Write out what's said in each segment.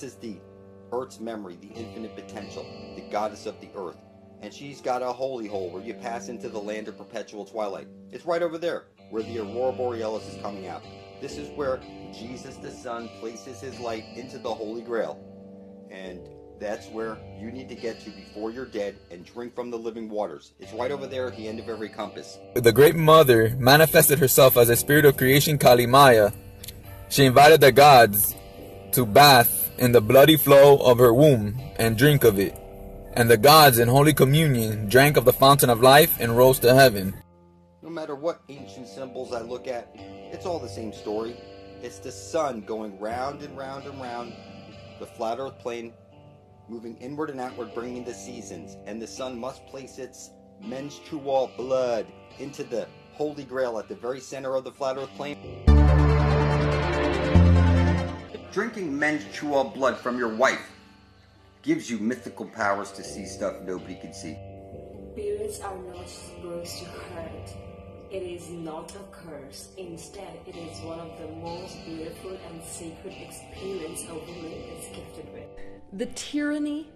is the Earth's memory, the infinite potential, the goddess of the earth. And she's got a holy hole where you pass into the land of perpetual twilight. It's right over there, where the Aurora Borealis is coming out. This is where Jesus the Son places his light into the Holy Grail. And that's where you need to get to before you're dead and drink from the living waters. It's right over there at the end of every compass. The Great Mother manifested herself as a spirit of creation, Kali Maya. She invited the gods to bath in the bloody flow of her womb and drink of it. And the gods in Holy Communion drank of the fountain of life and rose to heaven. No matter what ancient symbols I look at, it's all the same story. It's the sun going round and round and round the flat earth plane, moving inward and outward, bringing the seasons. And the sun must place its menstrual blood into the Holy Grail at the very center of the flat earth plane. Drinking menstrual blood from your wife gives you mythical powers to see stuff nobody can see. Periods are not supposed to hurt. It is not a curse. Instead, it is one of the most beautiful and sacred experiences a woman is gifted with. The tyranny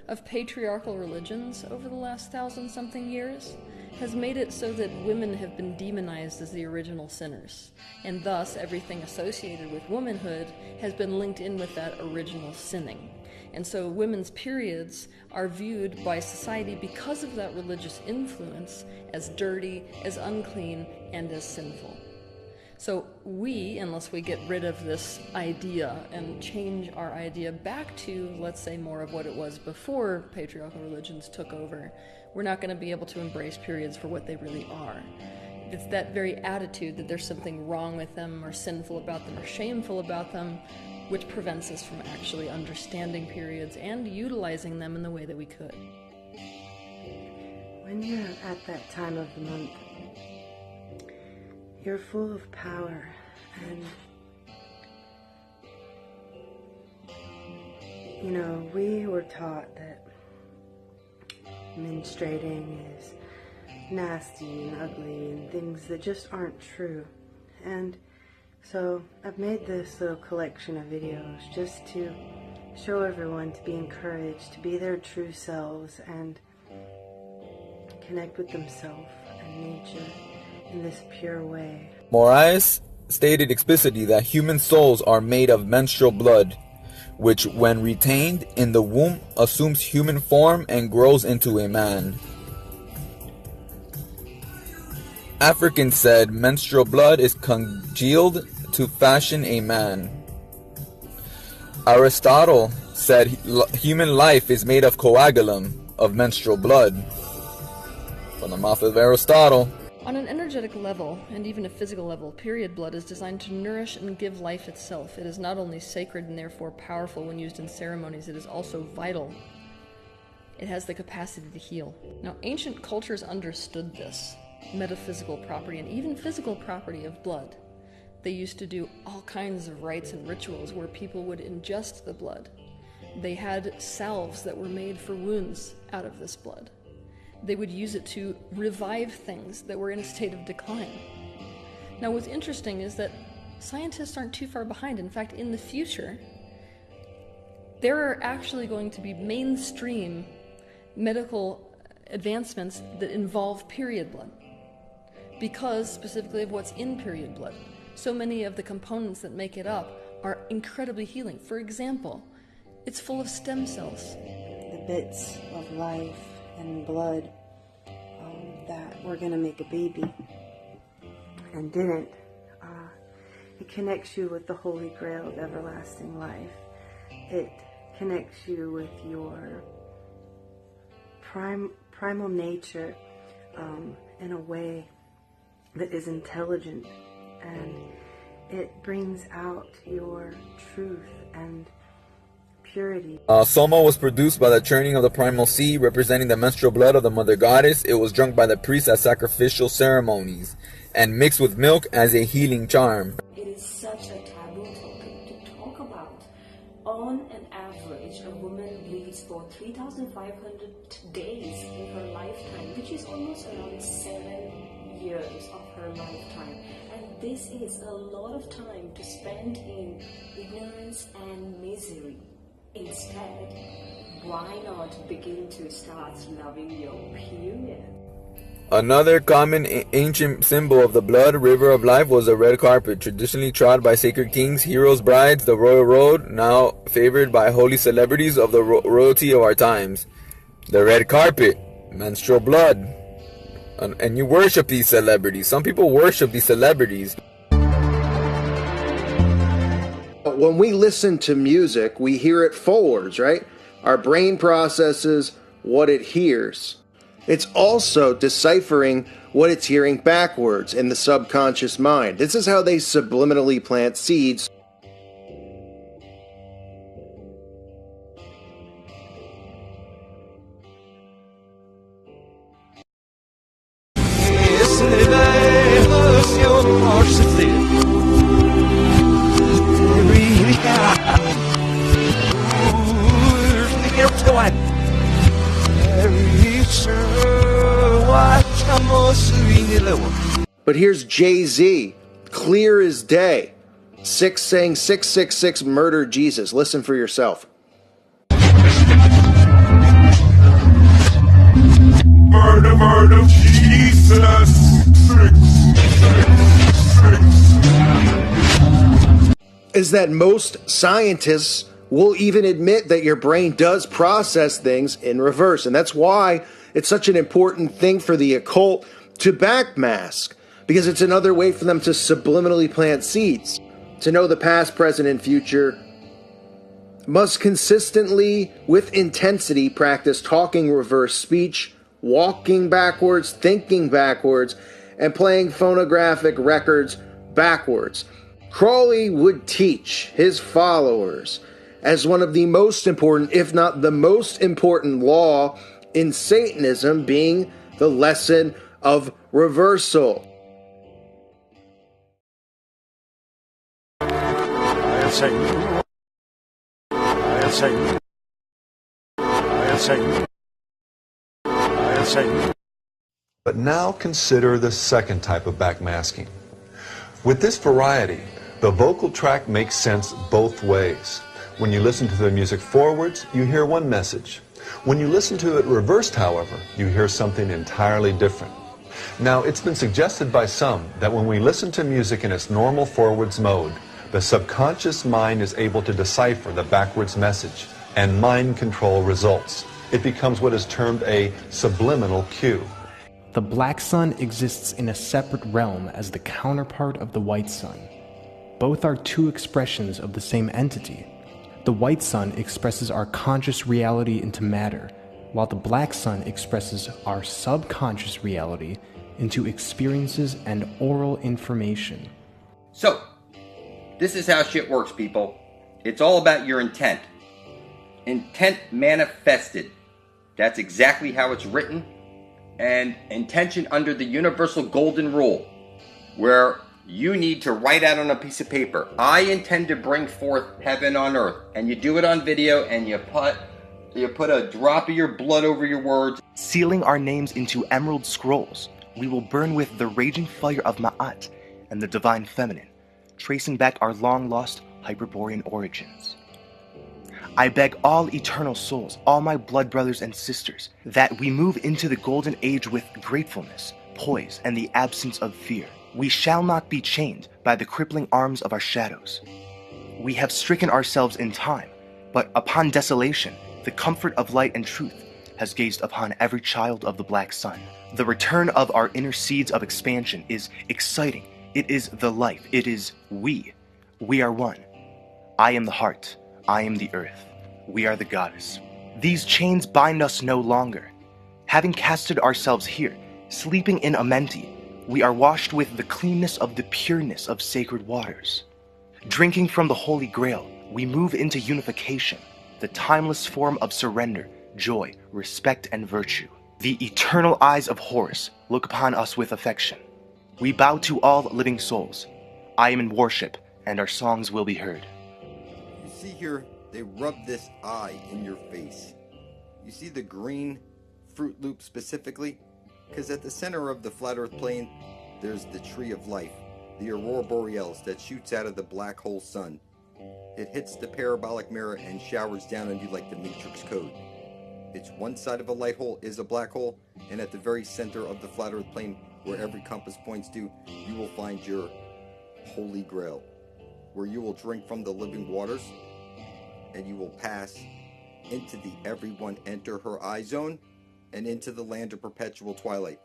of patriarchal religions over the last 1,000-something years has made it so that women have been demonized as the original sinners, and thus everything associated with womanhood has been linked in with that original sinning. And so women's periods are viewed by society, because of that religious influence, as dirty, as unclean, and as sinful. So we, unless we get rid of this idea and change our idea back to, let's say, more of what it was before patriarchal religions took over, we're not going to be able to embrace periods for what they really are. It's that very attitude that there's something wrong with them, or sinful about them, or shameful about them, which prevents us from actually understanding periods and utilizing them in the way that we could. When you're at that time of the month, you're full of power, and you know, we were taught that menstruating is nasty and ugly and things that just aren't true. And so I've made this little collection of videos just to show everyone to be encouraged to be their true selves and connect with themselves and nature in this pure way. Moraes stated explicitly that human souls are made of menstrual blood, which when retained in the womb assumes human form and grows into a man. Africans said menstrual blood is congealed to fashion a man. Aristotle said human life is made of coagulum, of menstrual blood. From the mouth of Aristotle. On an energetic level, and even a physical level, period blood is designed to nourish and give life itself. It is not only sacred and therefore powerful when used in ceremonies, it is also vital. It has the capacity to heal. Now, ancient cultures understood this metaphysical property and even physical property of blood. They used to do all kinds of rites and rituals where people would ingest the blood. They had salves that were made for wounds out of this blood. They would use it to revive things that were in a state of decline. Now, what's interesting is that scientists aren't too far behind. In fact, in the future, there are actually going to be mainstream medical advancements that involve period blood, because specifically of what's in period blood. So many of the components that make it up are incredibly healing. For example, it's full of stem cells. The bits of life and blood that were going to make a baby and didn't. It connects you with the Holy Grail of everlasting life. It connects you with your primal nature in a way that is intelligent, and it brings out your truth and purity. Soma was produced by the churning of the primal seed, representing the menstrual blood of the mother goddess. It was drunk by the priests at sacrificial ceremonies and mixed with milk as a healing charm. It is such a taboo topic to talk about. On an average, a woman bleeds for 3,500 days in her lifetime, which is almost around 7 years of her lifetime. And this is a lot of time to spend in ignorance and misery. Instead, why not begin to start loving your period? Another common ancient symbol of the blood river of life was the red carpet, traditionally trod by sacred kings, heroes, brides, the royal road, now favored by holy celebrities of the royalty of our times. The red carpet, menstrual blood, and you worship these celebrities. Some people worship these celebrities. When we listen to music, we hear it forwards, right? Our brain processes what it hears. It's also deciphering what it's hearing backwards in the subconscious mind. This is how they subliminally plant seeds. But here's Jay-Z, clear as day, saying 666 murdered Jesus. Listen for yourself. Murder, murder, Jesus. Is that most scientists will even admit that your brain does process things in reverse. And that's why it's such an important thing for the occult to backmask, because it's another way for them to subliminally plant seeds. To know the past, present, and future, must consistently, with intensity, practice talking reverse speech, walking backwards, thinking backwards, and playing phonographic records backwards. Crowley would teach his followers as one of the most important, if not the most important law in Satanism, being the lesson of reversal. I am Satan. I am Satan. I am Satan. I am Satan. But now consider the second type of backmasking. With this variety, the vocal track makes sense both ways. When you listen to the music forwards, you hear one message. When you listen to it reversed, however, you hear something entirely different. Now, it's been suggested by some that when we listen to music in its normal forwards mode, the subconscious mind is able to decipher the backwards message, and mind control results. It becomes what is termed a subliminal cue. The black sun exists in a separate realm as the counterpart of the white sun. Both are two expressions of the same entity. The white sun expresses our conscious reality into matter, while the black sun expresses our subconscious reality into experiences and oral information. So, this is how shit works, people. It's all about your intent. Intent manifested. That's exactly how it's written. And intention under the universal golden rule, where you need to write out on a piece of paper, I intend to bring forth heaven on earth. And you do it on video, and you put a drop of your blood over your words. Sealing our names into emerald scrolls, we will burn with the raging fire of Ma'at and the divine feminine, tracing back our long-lost Hyperborean origins. I beg all eternal souls, all my blood brothers and sisters, that we move into the golden age with gratefulness, poise, and the absence of fear. We shall not be chained by the crippling arms of our shadows. We have stricken ourselves in time, but upon desolation, the comfort of light and truth has gazed upon every child of the black sun. The return of our inner seeds of expansion is exciting. It is the life. It is we. We are one. I am the heart. I am the earth. We are the goddess. These chains bind us no longer. Having casted ourselves here, sleeping in Amenti, we are washed with the cleanness of the pureness of sacred waters. Drinking from the Holy Grail, we move into unification, the timeless form of surrender, joy, respect, and virtue. The eternal eyes of Horus look upon us with affection. We bow to all living souls. I am in worship, and our songs will be heard. You see here, they rub this eye in your face. You see the green Fruit Loop specifically? Because at the center of the flat earth plane, there's the tree of life, the aurora borealis that shoots out of the black hole sun. It hits the parabolic mirror and showers down on you like the Matrix code. Its one side of a light hole is a black hole, and at the very center of the flat earth plane, where every compass points to, you will find your holy grail, where you will drink from the living waters, and you will pass into the everyone enter her eye zone, and into the land of perpetual twilight.